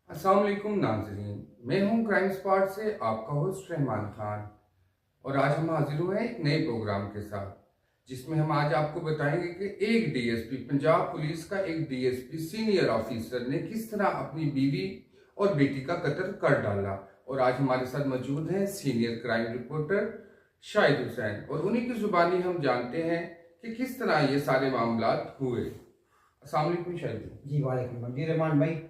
अस्सलाम वालेकुम नाज़रीन, मैं हूं क्राइम स्पॉट से आपका होस्ट रहमान खान। और आज हम हाजिर हुए हैं एक नए प्रोग्राम के साथ, जिसमें हम आज आपको बताएंगे कि एक डीएसपी, पंजाब पुलिस का एक डीएसपी सीनियर ऑफिसर ने किस तरह अपनी बीवी और बेटी का कत्ल कर डाला। और आज हमारे साथ मौजूद हैं senior crime reporter Shahid Hussain, और उन्हीं की जुबानी हम जानते हैं कि किस तरह ये सारे मामला हुए। अस्सलाम वालेकुम शाहिद जी वालेकुम जी रहमान भाई।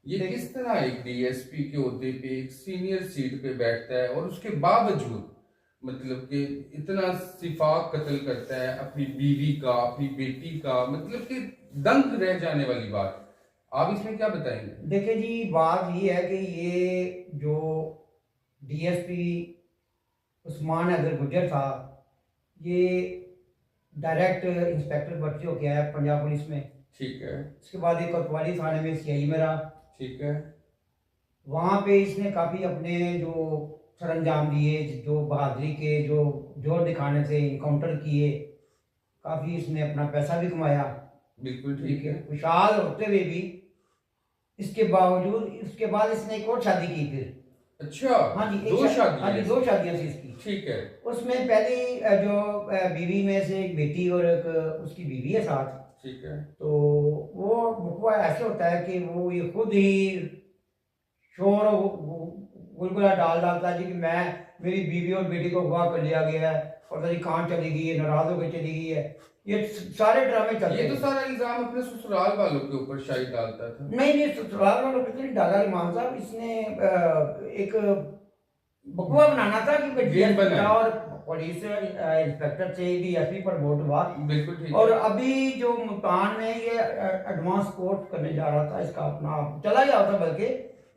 ये किस तरह एक डीएसपी के ओहदे पे एक सीनियर सीट पे बैठता है और उसके बावजूद मतलब कि इतना सिफाक कत्ल करता है अपनी बीवी का, अपनी बेटी का, मतलब कि दंग रह जाने वाली बात। आप इसमें क्या बताएंगे? देखिए जी, बात ये है कि ये जो डीएसपी उस्मान अगर गुजर था, ये डायरेक्ट इंस्पेक्टर भर्ती होके आया पंजाब पुलिस में। ठीक है। उसके बाद एक कोतवाली थाने में सीआई में रहा। ठीक है। वहाँ पे इसने काफ़ी अपने जो सरंजाम दिए, जो बहादुरी के जो जोर दिखाने से इनकाउंटर किए, काफ़ी इसने अपना पैसा भी कमाया। बिल्कुल ठीक है। खुशहाल होते हुए भी इसके बावजूद उसके बाद इसने एक और शादी की फिर। अच्छा, हाँ जी, दो शादी? हाँ जी, दो शादियाँ थी इसकी। ठीक है। उसमें पहली जो बीवी में से एक बेटी और एक उसकी बीवी है साथ। ठीक है। तो वो मुकवा ऐसे होता है कि वो ये खुद ही शोर गुलगुला डाल डालता है जी कि मैं, मेरी बीवी और बेटी को अगवा कर लिया गया है, पता नहीं कहाँ चली गई है, नाराज होकर चली गई है। ये सारे ड्रामे चलते ये तो हैं। सारा इल्जाम अपने ससुराल वालों के ऊपर शायद डालता था। नहीं, ससुराल वालों पे तो नहीं डाला इमाम साहब। इसने एक बकवा बनाना था कि गेम बनाया। और पुलिस इंस्पेक्टर से डीएसपी पर वोट हुआ। बिल्कुल ठीक और है। अभी जो मुल्तान में ये एडवांस कोर्ट करने जा रहा था, इसका अपना चला गया था, बल्कि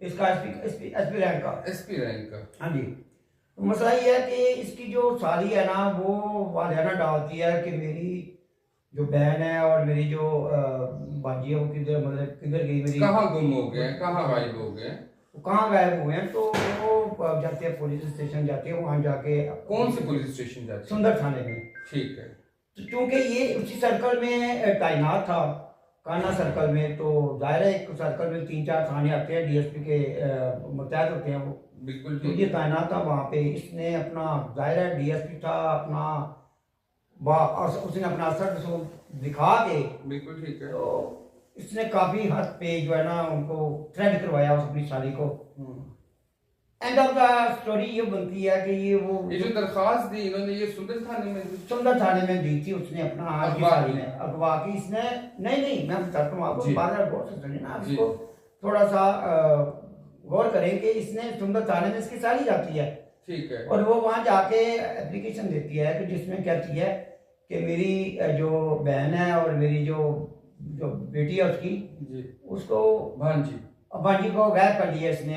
इसका एसपी रैंक का। एसपी रैंक का। हाँ जी। तो मसला ये है कि इसकी जो साली है ना, वो वालियाना डालती है कि मेरी जो बहन है और मेरी जो बाजी है वो किधर, मतलब किधर गई मेरी, कहाँ गुम हो गए, कहाँ गायब हो गए, वो कहाँ गायब हुए हैं। तो वो जाते हैं पुलिस स्टेशन, जाते हैं वहाँ जाके। कौन से पुलिस स्टेशन जाते हैं? सुंदर थाने में। ठीक है। तो चूंकि ये उसी सर्कल में तैनात था, काना सर्कल में, तो जाहिर है एक सर्कल में 3-4 थाने आते हैं, डीएसपी के मुतहद होते हैं वो। बिल्कुल तो ठीक ये है। तैनात था वहाँ पे। इसने अपना, जाहिर है डीएसपी था अपना, उसने अपना असर रसूख दिखा के, बिल्कुल ठीक है। तो इसने काफी हद पे जो है ना उनको थ्रेड करवाया उस अपनी शादी को। एंड ऑफ द स्टोरी ये बनती है कि ये जो दरखास्त दी इन्होंने, ये सुंदर थाने में दी? सुंदर थाने में दी थी उसने अपना, आज की शादी में अगवा की इसने। नहीं, मैं बताता हूँ आपको, बात गौर से सुनिए ना, इसको थोड़ा सा गौर करें कि इसने सुंदर थाने में इसकी साली जाती है। ठीक है। और वो वहाँ जाके एप्लीकेशन देती है कि जिसमें कहती है कि मेरी जो बहन है और मेरी जो जो बेटी है उसकी जी, उसको भांजी भांजी को गायब कर दिया इसने।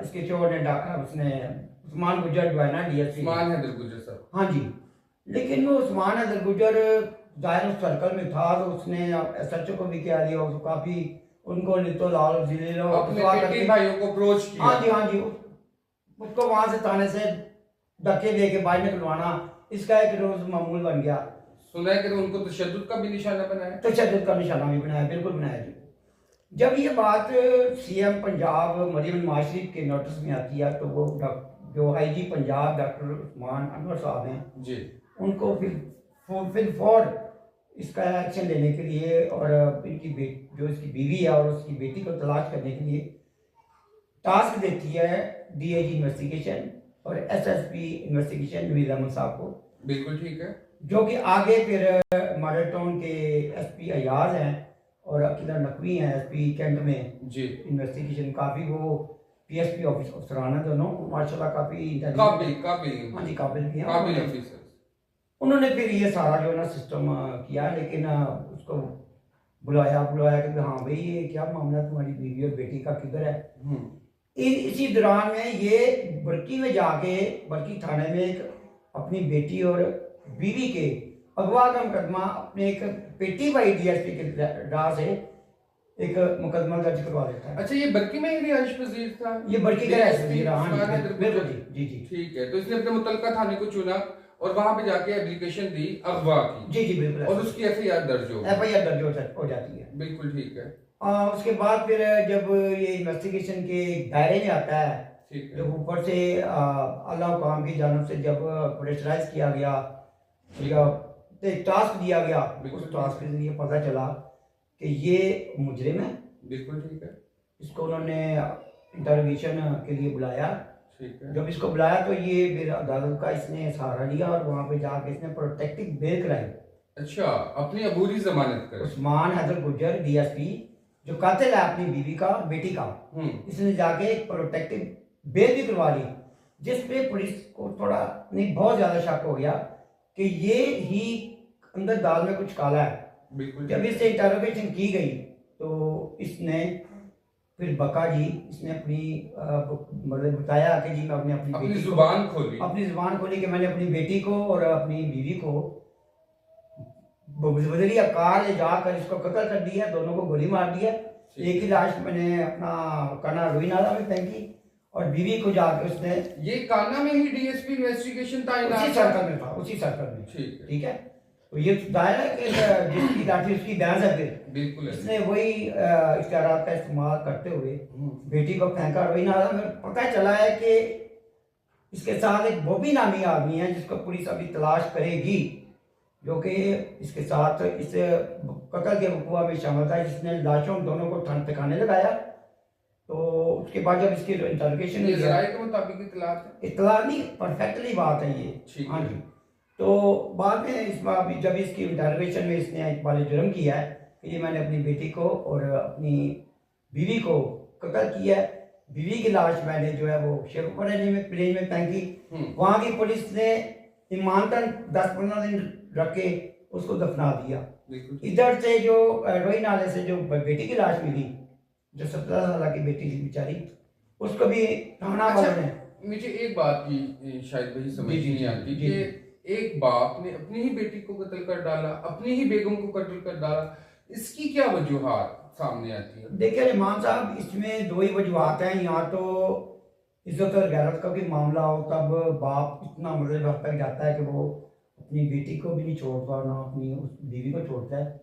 इसके चोर ने उसने उस्मान गुजर जो है ना डीएसपी, उस्मान हैदर गुजर साहब। हाँ जी। लेकिन वो उस्मान हैदर गुजर जाहिर उस सर्कल में था, तो उसने एसएचओ को भी कह दिया, उसको काफी उनको लितो लाल जिले अपने बेटी भाइयों को अप्रोच किया। हाँ जी, उसको वहां से थाने से धक्के दे के बाहर निकलवाना इसका एक रोज मामूल बन गया। सुना है कि उनको तशद्दुद का भी निशाना बनाया। तशद्दुद का निशाना भी बनाया, बिल्कुल बनाया जी। जब ये बात सीएम पंजाब मरियम नवाज शरीफ के नोटिस में आती है, तो वो जो आईजी पंजाब डॉक्टर उस्मान अनवर साहब हैं जी, उनको फिर फौर इसका एक्शन लेने के लिए और इनकी जो इसकी बीवी है और उसकी बेटी को तलाश करने के लिए टास्क देती है डीआईजी इन्वेस्टिगेशन और एसएसपी इन्वेस्टिगेशन नवीद अहमद साहब को। बिल्कुल ठीक है। जो कि आगे फिर मॉडल टाउन के एसपी अयाज हैं और अकीला नकवी हैं एसपी कैंट में जी। इन्वेस्टिगेशन काफ़ी वो पीएसपी अफसरान है दोनों, माशाल्लाह काफ़ी काबिल हाँ जी, काबिल भी हैं, काबिल ऑफिसर। उन्होंने फिर ये सारा जो है ना सिस्टम किया। लेकिन उसको बुलाया कि हाँ भाई ये क्या मामला, तुम्हारी बीवी और बेटी का किधर है। इसी दौरान में ये बरकी में जाके, बरकी थाने में एक अपनी बेटी और बीवी के अगवा का मुकदमा अपने एक पेटी भाई डीएसपी के राह से एक मुकदमा दर्ज करवा देता है। अच्छा, ये बरकी में ही रिहाइश पजीर था? ये बरकी का रिहाइश पजीर, हाँ जी, बिल्कुल जी। ठीक है। तो इसने अपने मुतलका थाने को चुना और वहां पे जाके एप्लीकेशन दी अगवा की। जी जी बिल्कुल, और उसकी FIR दर्ज हो FIR दर्ज हो जाती है। बिल्कुल ठीक है। उसके बाद फिर जब ये इन्वेस्टिगेशन के दायरे में आता है, ठीक है। जब ऊपर से अल्लाह काम की जानब से जब प्रेशराइज किया गया या एक टास्क दिया गया, उस टास्क के जरिए पता चला कि ये मुजरिम है। बिल्कुल ठीक है। इसको उन्होंने इंटरोगेशन के लिए बुलाया। ठीक है। जब इसको बुलाया तो ये फिर अदालत का इसने सहारा लिया और वहाँ पे जाके इसने प्रोटेक्टिव बेल कराई। अच्छा, अपनी अबूरी जमानत कर। उस्मान हैदर गुज्जर DSP जो कातिल है अपनी बीवी का, बेटी का, इसने जाके एक प्रोटेक्टिव बेल भी करवा ली, जिस पे पुलिस को थोड़ा नहीं बहुत ज्यादा शक हो गया कि ये ही अंदर दाल में कुछ काला है। बिल्कुल। जब इससे इंटरोगेशन की गई तो इसने फिर बका जी इसने अपनी मतलब बताया कि जी मैं अपनी जुबान खोली कि मैंने अपनी बेटी को और अपनी बीवी को बदरिया कार ले जाकर इसको कत्ल कर दिया, दोनों को गोली मार दिया। एक ही लाश मैंने अपना काना रुई नाला में फेंकी और बीवी को जाकर उसने ये काना में ही DSP इन्वेस्टिगेशन उसी सर्कल में था, उसी सर्कल में। ठीक है। तो ये दायरा है कि जिसकी लाठी उसकी भैंस है। फिर बिल्कुल इसने वही इख्तियारात का इस्तेमाल करते हुए बेटी को फेंका रुई नाला में। पता चला है कि इसके साथ एक बॉबी नामी आदमी है जिसको पुलिस अभी तलाश करेगी, जो कि इसके साथ इस कत्ल के वक़ुआ में शामिल था, जिसने लाशों दोनों को ठिकाने लगाया। तो उसके बाद जब इसकी इंटरोगेशन के मुताबिक इतला नहीं परफेक्टली बात है ये। हाँ जी। तो बाद में इस बार जब इसकी इंटरोगेशन में इसने एक बार जुर्म किया है कि ये मैंने अपनी बेटी को और अपनी बीवी को कत्ल किया है। बीवी की लाश मैंने जो है वो शेखपुरा प्लेन में फेंकी। वहाँ की पुलिस ने ईमानदार 10-15 दिन रख के उसको दफना दिया। इधर से जो रोई नाले से जो बेटी की लाश मिली, जो 17 साल की बेटी थी बेचारी, उसको भी थाना वालों ने। मुझे एक बात की शायद भाई समझ नहीं आती कि एक बाप ने अपनी ही बेटी को कत्ल कर डाला, अपनी ही बेगम को कत्ल कर डाला, इसकी क्या वजूहात सामने आती है? देखिए रहमान साहब, इसमें दो ही वजूहात हैं। यहाँ तो इज्जत और गैरत का भी मामला हो तब बाप इतना मतलब हद तक जाता है कि वो अपनी बेटी को भी नहीं छोड़ता, ना अपनी उस बीवी को छोड़ता है।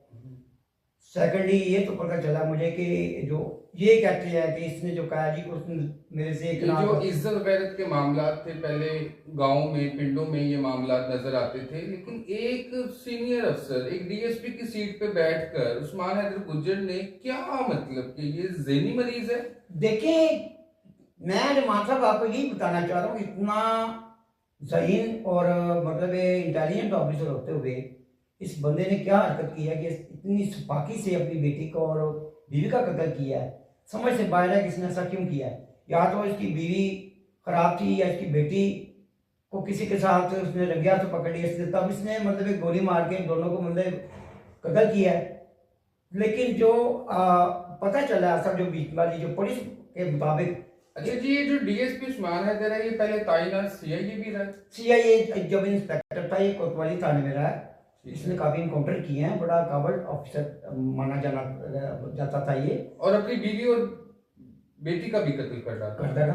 सेकेंडली ये तो पता चला मुझे कि जो ये कहते हैं कि इसने जो कहा जी उसने मेरे से एक जो इज्जत गैरत के मामला थे पहले गांव में पिंडों में ये मामला नजर आते थे, लेकिन एक सीनियर अफसर एक DSP की सीट पे बैठकर उस्मान हैदर गुज्जर ने क्या मतलब कि ये ज़हनी मरीज है? देखिए मैं रहमान साहब आपको यही बताना चाह रहा हूँ, इतना ज़हीन और मतलब इंटेलिजेंट ऑफिसर होते हुए इस बंदे ने क्या हरकत की है कि इतनी सपाकी से अपनी बेटी को और बीवी का कत्ल किया है। समझ से बाहर है कि इसने ऐसा क्यों किया है। या तो इसकी बीवी खराब थी या इसकी बेटी को किसी के साथ उसने रंगिया तो पकड़ लिया इसने, तब इसने मतलब एक गोली मार के दोनों को मतलब कत्ल किया है। लेकिन जो पता चला ऐसा जो बीच वाली जो पुलिस के मुताबिक। अच्छा जी, ये जो DSP उस्मान हैदर है ये पहले तैनात CIA भी रहा? CIA जब इंस्पेक्टर था ये कोतवाली थाने में रहा है। इसने काफी इनकाउंटर किए हैं, बड़ा काबिल ऑफिसर माना जाता था ये। और अपनी बीवी और बेटी का भी कत्ल कर डाला।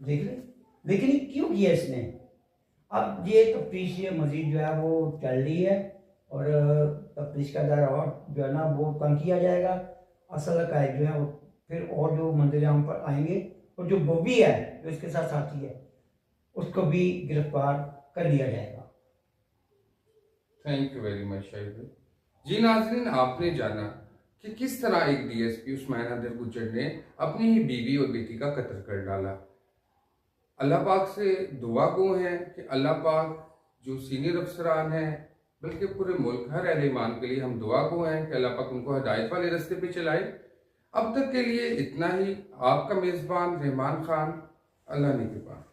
देख ले, लेकिन क्यों किया इसने? अब ये तफ्तीश मजीद जो है वो चल रही है और तफ्तीश का दायरा और जो है ना वो तंग किया जाएगा। असल हक़ाइक़ जो है वो फिर और जो मंजर-ए-आम पर आएंगे और जो बॉबी है जो इसके साथ साथी है उसको भी गिरफ्तार कर लिया जाएगा। Thank you very much Shahid भाई। जी नाज़रीन, आपने जाना कि किस तरह एक DSP उस्मान हैदर गुज्जर ने अपनी ही बीवी और बेटी का कत्ल कर डाला। अल्लाह पाक से दुआ गो हैं कि अल्लाह पाक जो सीनियर अफसरान हैं बल्कि पूरे मुल्क हर अहले ईमान के लिए हम दुआ गो हैं कि अल्लाह पाक उनको हिदायत वाले रास्ते पे चलाए। अब तक के लिए इतना ही। आपका मेज़बान रहमान खान, अल्लाह ने के पास।